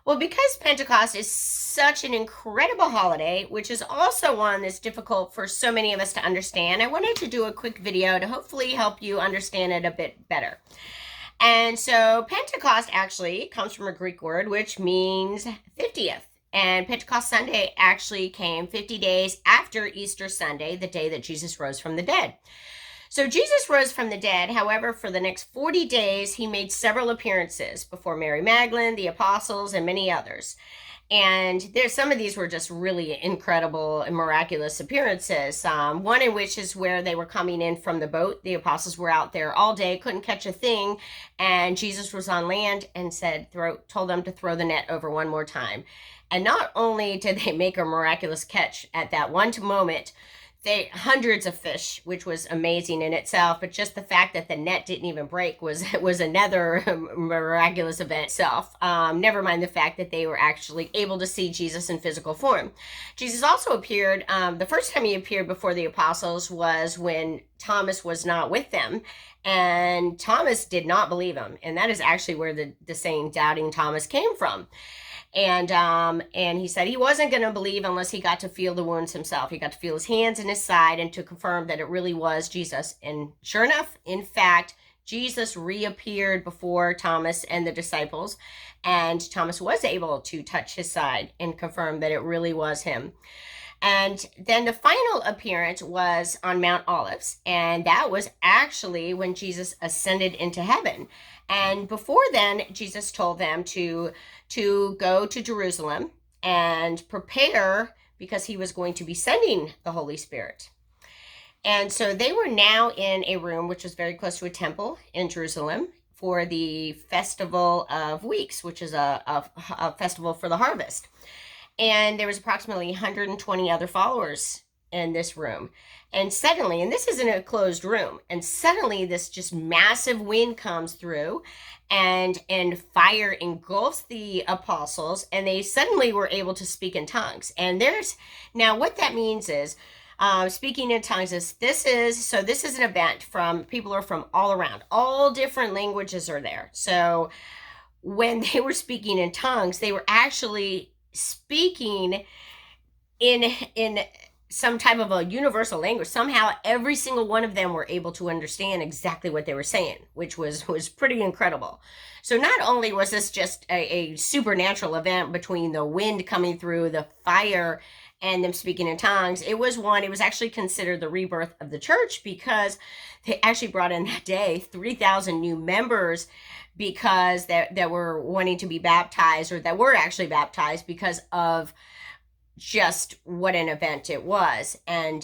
Well, because Pentecost is such an incredible holiday, which is also one that's difficult for so many of us to understand, I wanted to do a quick video to hopefully help you understand it a bit better. And so Pentecost actually comes from a Greek word which means 50th. And Pentecost Sunday actually came 50 days after Easter Sunday, the day that Jesus rose from the dead. So Jesus rose from the dead. However, for the next 40 days, he made several appearances before Mary Magdalene, the apostles, and many others. And some of these were just really incredible and miraculous appearances. One in which is where they were coming in from the boat. The apostles were out there all day, couldn't catch a thing, and Jesus was on land and told them to throw the net over one more time. And not only did they make a miraculous catch at that one moment, hundreds of fish, which was amazing in itself, but just the fact that the net didn't even break was another miraculous event itself. Never mind the fact that they were actually able to see Jesus in physical form. Jesus also appeared, the first time he appeared before the apostles was when Thomas was not with them, and Thomas did not believe him, and that is actually where the saying doubting Thomas came from. And he said he wasn't going to believe unless he got to feel the wounds himself. He got to feel his hands and his side and to confirm that it really was Jesus. And sure enough, in fact, Jesus reappeared before Thomas and the disciples, and Thomas was able to touch his side and confirm that it really was him. And then the final appearance was on Mount Olives, and that was actually when Jesus ascended into heaven. And before then, Jesus told them to go to Jerusalem and prepare, because he was going to be sending the Holy Spirit. And so they were now in a room which was very close to a temple in Jerusalem for the Festival of Weeks, which is a festival for the harvest. And there was approximately 120 other followers in this room. And suddenly, and this isn't a closed room, and suddenly this just massive wind comes through and fire engulfs the apostles, and they suddenly were able to speak in tongues. And now what that means is, speaking in tongues this is an event from people are from all around, all different languages are there. So when they were speaking in tongues, they were actually speaking in some type of a universal language. Somehow every single one of them were able to understand exactly what they were saying, which was pretty incredible. So not only was this just a supernatural event between the wind coming through, the fire, and them speaking in tongues, it was actually considered the rebirth of the church, because they actually brought in that day 3,000 new members, because that were wanting to be baptized, or that were actually baptized because of just what an event it was. And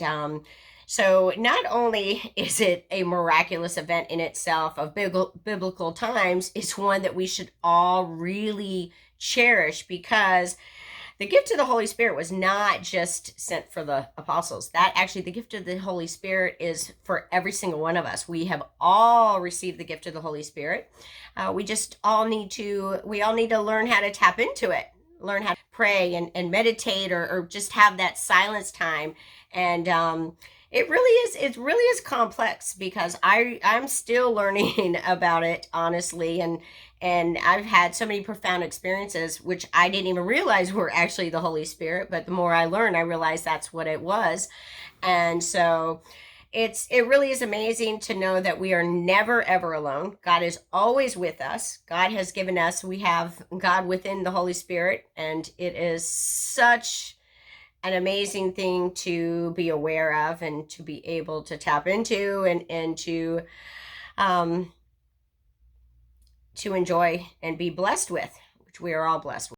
so not only is it a miraculous event in itself of biblical times, it's one that we should all really cherish, because the gift of the Holy Spirit was not just sent for the apostles. The gift of the Holy Spirit is for every single one of us. We have all received the gift of the Holy Spirit. We all need to learn how to tap into it, learn how to pray and meditate, or just have that silence time. And it really is complex, because I'm still learning about it, honestly, and I've had so many profound experiences which I didn't even realize were actually the Holy Spirit, but the more I learn, I realize that's what it was. And so it really is amazing to know that we are never ever alone. God is always with us. We have God within the Holy Spirit, and it is such an amazing thing to be aware of and to be able to tap into, and to enjoy and be blessed with, which we are all blessed with.